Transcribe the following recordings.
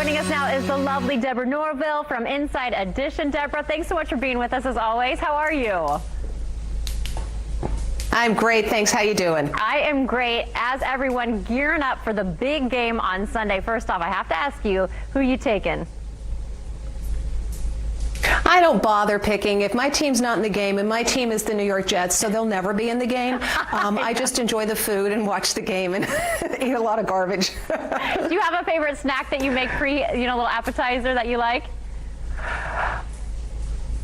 Joining us now is the lovely Deborah Norville from Inside Edition. Deborah, thanks so much for being with us as always. How are you? I'm great, thanks. How you doing? I am great. As everyone gearing up for the big game on Sunday, first off, I have to ask you, who you taking? I don't bother picking. If my team's not in the game, and my team is the New York Jets, so they'll never be in the game, I just enjoy the food and watch the game and eat a lot of garbage. Do you have a favorite snack that you make little appetizer that you like?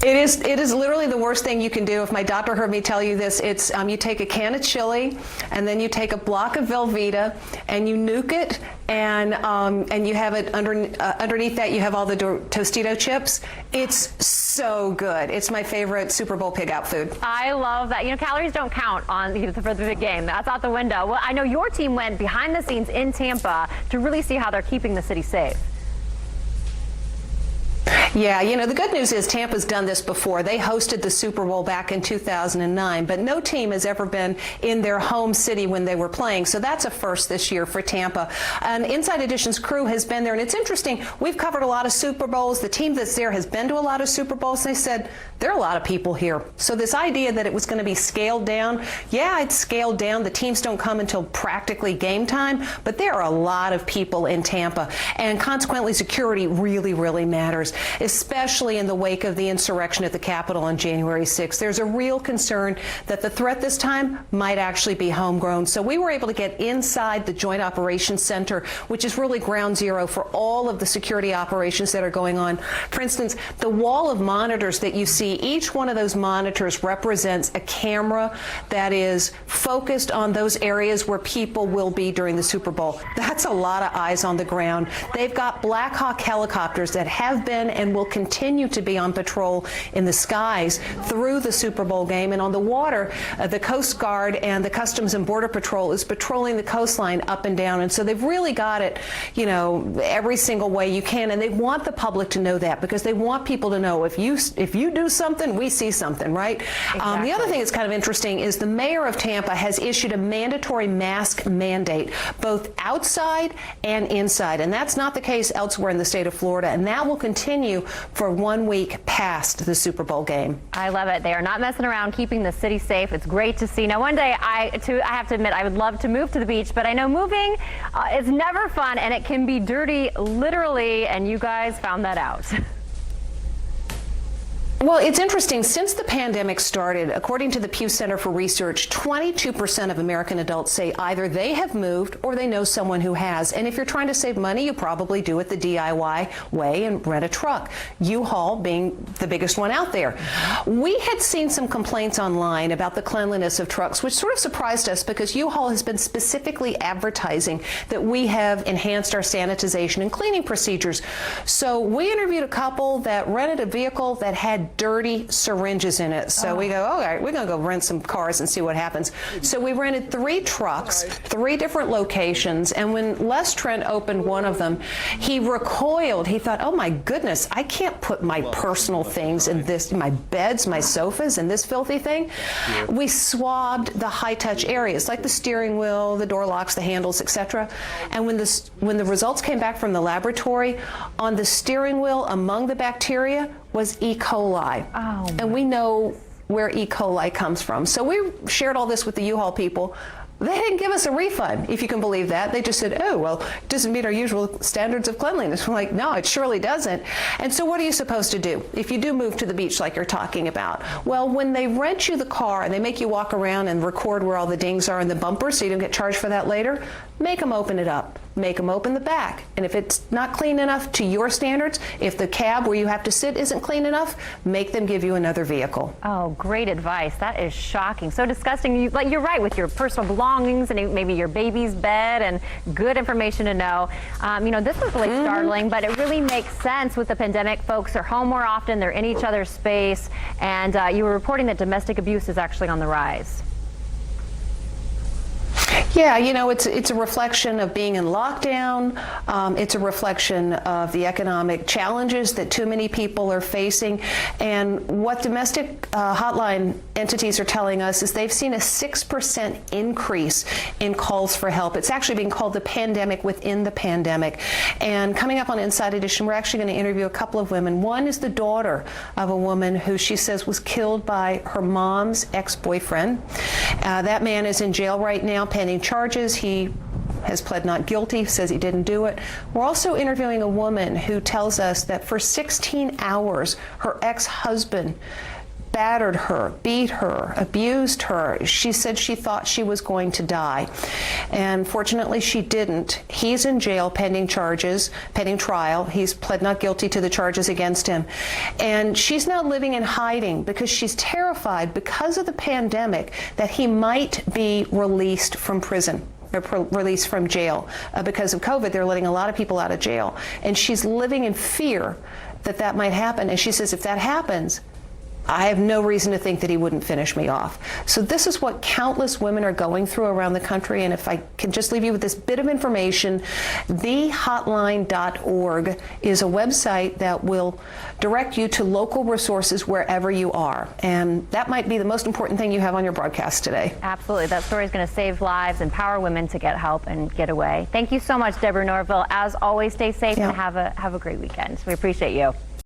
It is literally the worst thing you can do. If my doctor heard me tell you this, it's you take a can of chili, and then you take a block of Velveeta, and you nuke it, and you have it underneath that. You have all the Tostito chips. It's so good. It's my favorite Super Bowl pig-out food. I love that. calories don't count for the big game. That's out the window. Well, I know your team went behind the scenes in Tampa to really see how they're keeping the city safe. Yeah, the good news is Tampa's done this before. They hosted the Super Bowl back in 2009, but no team has ever been in their home city when they were playing. So that's a first this year for Tampa. And Inside Edition's crew has been there, and it's interesting. We've covered a lot of Super Bowls. The team that's there has been to a lot of Super Bowls. They said there are a lot of people here. So this idea that it was going to be scaled down, yeah, it's scaled down. The teams don't come until practically game time, but there are a lot of people in Tampa, and consequently security really, really matters, especially in the wake of the insurrection at the Capitol on January 6th. There's a real concern that the threat this time might actually be homegrown. So we were able to get inside the Joint Operations Center, which is really ground zero for all of the security operations that are going on. For instance, the wall of monitors that you see, each one of those monitors represents a camera that is focused on those areas where people will be during the Super Bowl. That's a lot of eyes on the ground. They've got Black Hawk helicopters that have been and will continue to be on patrol in the skies through the Super Bowl game. And on the water, the Coast Guard and the Customs and Border Patrol is patrolling the coastline up and down. And so they've really got it, every single way you can. And they want the public to know that, because they want people to know if you do something, we see something, right? Exactly. The other thing that's kind of interesting is the mayor of Tampa has issued a mandatory mask mandate, both outside and inside. And that's not the case elsewhere in the state of Florida. And that will continue for 1 week past the Super Bowl game. I love it. They are not messing around, keeping the city safe. It's great to see. Now, one day, I have to admit, I would love to move to the beach, but I know moving is never fun, and it can be dirty, literally, and you guys found that out. Well, it's interesting. Since the pandemic started, according to the Pew Center for Research, 22% of American adults say either they have moved or they know someone who has. And if you're trying to save money, you probably do it the DIY way and rent a truck, U-Haul being the biggest one out there. We had seen some complaints online about the cleanliness of trucks, which sort of surprised us, because U-Haul has been specifically advertising that we have enhanced our sanitization and cleaning procedures. So we interviewed a couple that rented a vehicle that had dirty syringes in it. So we go, all right, we're going to go rent some cars and see what happens. So we rented 3 trucks, 3 different locations, and when Les Trent opened one of them, he recoiled. He thought, oh my goodness, I can't put my personal things in this, my beds, my sofas, in this filthy thing. We swabbed the high-touch areas, like the steering wheel, the door locks, the handles, etc. And when the results came back from the laboratory, on the steering wheel, among the bacteria, was E. coli. Oh, and we know where E. coli comes from. So we shared all this with the U-Haul people. They didn't give us a refund, if you can believe that. They just said, oh, well, it doesn't meet our usual standards of cleanliness. We're like, no, it surely doesn't. And so what are you supposed to do if you do move to the beach like you're talking about? Well, when they rent you the car and they make you walk around and record where all the dings are in the bumper so you don't get charged for that later, make them open it up. Make them open the back. And if it's not clean enough to your standards, if the cab where you have to sit isn't clean enough, make them give you another vehicle. Oh, great advice. That is shocking. So disgusting. You're right, with your personal belongings and maybe your baby's bed, and good information to know. This was really startling, but it really makes sense with the pandemic. Folks are home more often. They're in each other's space. And you were reporting that domestic abuse is actually on the rise. Yeah, you know, it's a reflection of being in lockdown. It's a reflection of the economic challenges that too many people are facing. And what domestic hotline entities are telling us is they've seen a 6% increase in calls for help. It's actually being called the pandemic within the pandemic. And coming up on Inside Edition, we're actually going to interview a couple of women. One is the daughter of a woman who she says was killed by her mom's ex-boyfriend. That man is in jail right now pending charges. He has pled not guilty, says he didn't do it. We're also interviewing a woman who tells us that for 16 hours, her ex-husband battered her, beat her, abused her. She said she thought she was going to die. And fortunately, she didn't. He's in jail pending charges, pending trial. He's pled not guilty to the charges against him. And she's now living in hiding because she's terrified because of the pandemic that he might be released from prison. Released from jail. Because of COVID, they're letting a lot of people out of jail. And she's living in fear that that might happen. And she says, if that happens, I have no reason to think that he wouldn't finish me off. So this is what countless women are going through around the country. And if I can just leave you with this bit of information, thehotline.org is a website that will direct you to local resources wherever you are. And that might be the most important thing you have on your broadcast today. Absolutely. That story is going to save lives, empower women to get help and get away. Thank you so much, Deborah Norville. As always, stay safe and have a great weekend. We appreciate you.